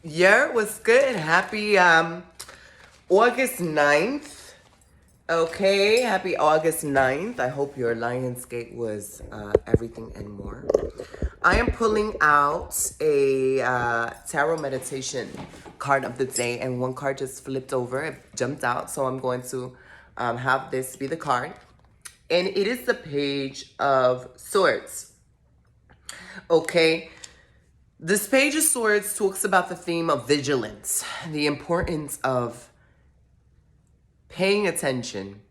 Yeah, what's good? Happy August 9th. Okay, happy August 9th. I hope your Lionsgate was everything and more. I am pulling out a tarot meditation card of the day, and one card just flipped over. It jumped out, so I'm going to have this be the card. And it is the Page of Swords. Okay, this Page of Swords talks about the theme of vigilance, the importance of paying attention,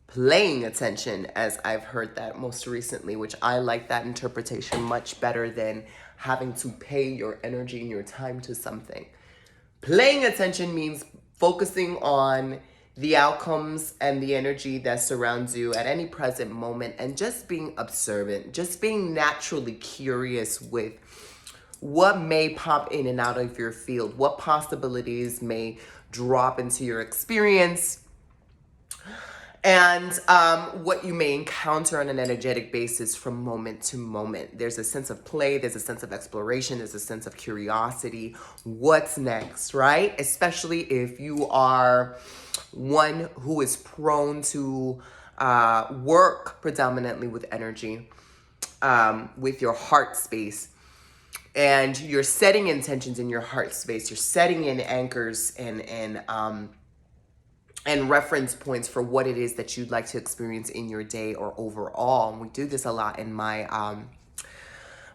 paying attention, as I've heard that most recently, which I like that interpretation much better than having to pay your energy and your time to something. Paying attention means focusing on the outcomes and the energy that surrounds you at any present moment, and just being observant, just being naturally curious with what may pop in and out of your field, what possibilities may drop into your experience, and what you may encounter on an energetic basis from moment to moment. There's a sense of play, there's a sense of exploration, there's a sense of curiosity. What's next, right? Especially if you are one who is prone to work predominantly with energy, with your heart space. And you're setting intentions in your heart space. You're setting in anchors and reference points for what it is that you'd like to experience in your day or overall. And we do this a lot in my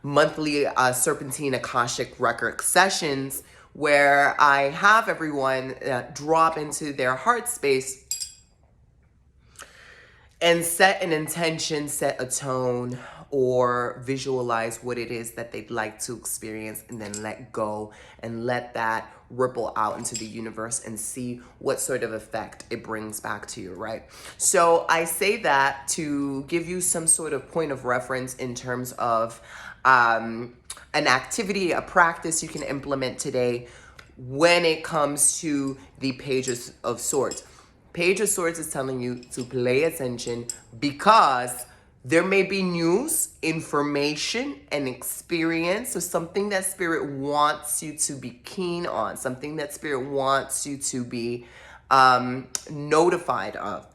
monthly Serpentine Akashic Record sessions, where I have everyone drop into their heart space and set an intention, set a tone, or visualize what it is that they'd like to experience, and then let go and let that ripple out into the universe and see what sort of effect it brings back to you, right? So I say that to give you some sort of point of reference in terms of an activity, a practice you can implement today when it comes to the Pages of Swords. Page of Swords is telling you to pay attention because there may be news, information, and experience, so something that Spirit wants you to be keen on, something that Spirit wants you to be notified of.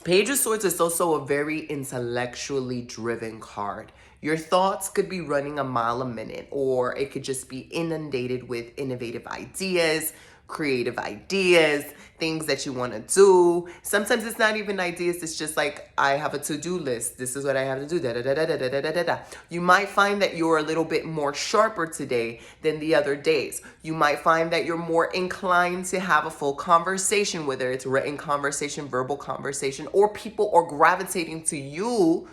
Page of Swords is also a very intellectually driven card. Your thoughts could be running a mile a minute, or it could just be inundated with innovative ideas, creative ideas, things that you want to do. Sometimes it's not even ideas, it's just like, I have a to-do list. This is what I have to do. Da, da, da, da, da, da, da, da, da. You might find that you're a little bit more sharper today than the other days. You might find that you're more inclined to have a full conversation, whether it's written conversation, verbal conversation, or people are gravitating to you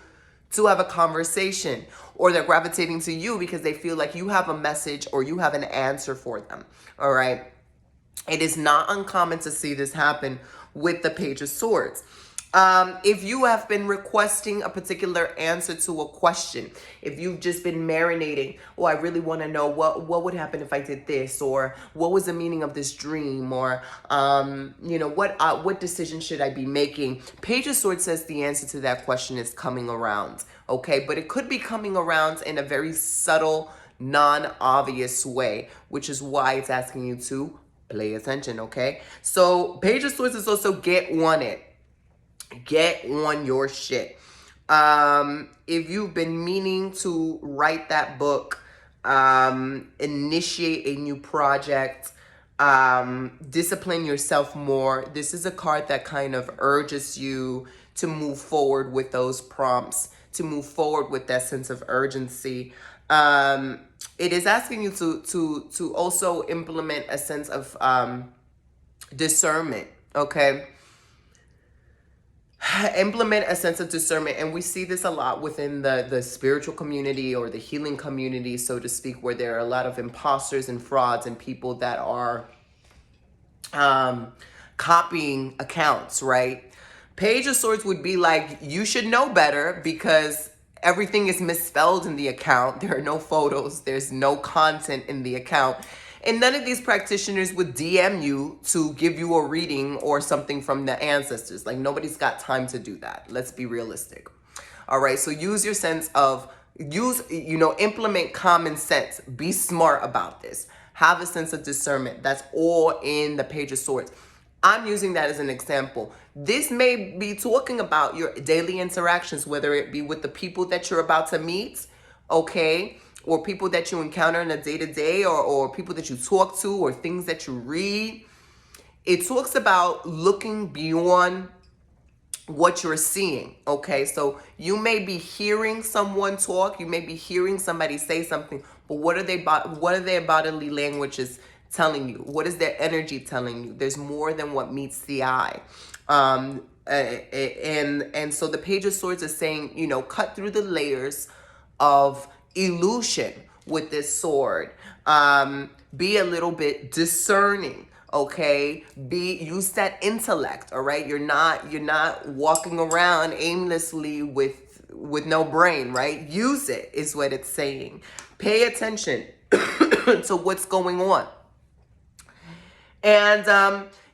to have a conversation, or they're gravitating to you because they feel like you have a message or you have an answer for them. All right. It is not uncommon to see this happen with the Page of Swords. If you have been requesting a particular answer to a question, if you've just been marinating, oh, I really want to know what would happen if I did this, or what was the meaning of this dream, or what decision should I be making? Page of Swords says the answer to that question is coming around, okay? But it could be coming around in a very subtle, non-obvious way, which is why it's asking you to pay attention, okay? So Page of Swords is also get on it. Get on your shit. If you've been meaning to write that book, initiate a new project, discipline yourself more, this is a card that kind of urges you to move forward with those prompts, to move forward with that sense of urgency. It is asking you to also implement a sense of discernment, okay? Implement a sense of discernment. And we see this a lot within the spiritual community, or the healing community, so to speak, where there are a lot of imposters and frauds and people that are copying accounts, right? Page of Swords would be like, you should know better because everything is misspelled in the account. There are no photos. There's no content in the account. And none of these practitioners would DM you to give you a reading or something from the ancestors. Like, nobody's got time to do that. Let's be realistic. All right. So use your sense of, implement common sense. Be smart about this. have a sense of discernment. That's all in the Page of Swords. I'm using that as an example. This may be talking about your daily interactions, whether it be with the people that you're about to meet, okay, or people that you encounter in a day-to-day, or people that you talk to, or things that you read. It talks about looking beyond what you're seeing, okay? So you may be hearing someone talk, you may be hearing somebody say something, but what are their bodily languages telling you? What is their energy telling you? There's more than what meets the eye. And so the Page of Swords is saying, you know, cut through the layers of illusion with this sword. Be a little bit discerning, okay? Use that intellect, all right? You're not walking around aimlessly with no brain, right? Use it is what it's saying. Pay attention to what's going on. And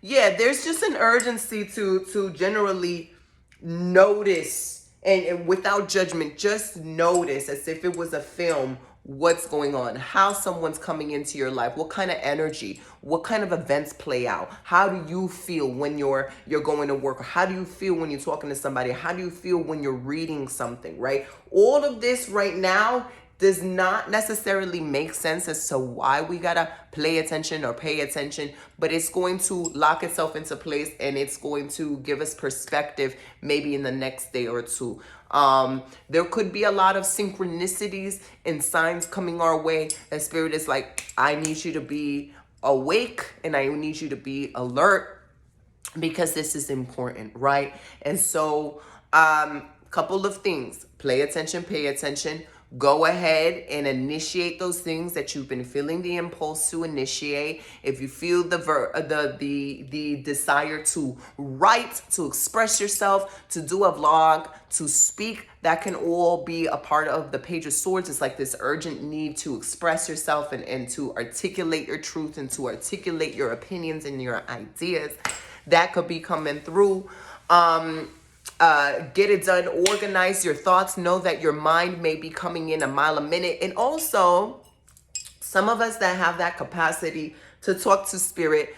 yeah, there's just an urgency to generally notice, and without judgment, just notice, as if it was a film, what's going on, how someone's coming into your life, what kind of energy, what kind of events play out, how do you feel when you're going to work, how do you feel when you're talking to somebody, how do you feel when you're reading something, right? All of this right now does not necessarily make sense as to why we gotta pay attention, but it's going to lock itself into place, and it's going to give us perspective maybe in the next day or two. There could be a lot of synchronicities and signs coming our way, and Spirit is like, I need you to be awake and I need you to be alert, because this is important, right? And so couple of things: pay attention. Go ahead and initiate those things that you've been feeling the impulse to initiate. If you feel the desire to write, to express yourself, to do a vlog, to speak, that can all be a part of the Page of Swords. It's like this urgent need to express yourself and to articulate your truth and to articulate your opinions and your ideas. That could be coming through. Get it done. Organize your thoughts. Know that your mind may be coming in a mile a minute. And also, some of us that have that capacity to talk to Spirit,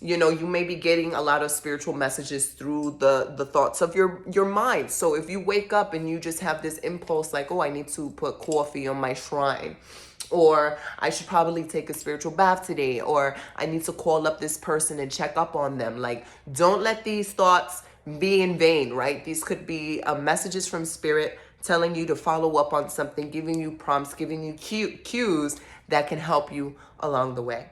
you know, you may be getting a lot of spiritual messages through the thoughts of your mind. So if you wake up and you just have this impulse like, oh, I need to put coffee on my shrine, or I should probably take a spiritual bath today, or I need to call up this person and check up on them. Like, don't let these thoughts be in vain, right? These could be messages from Spirit telling you to follow up on something, giving you prompts, giving you cues that can help you along the way.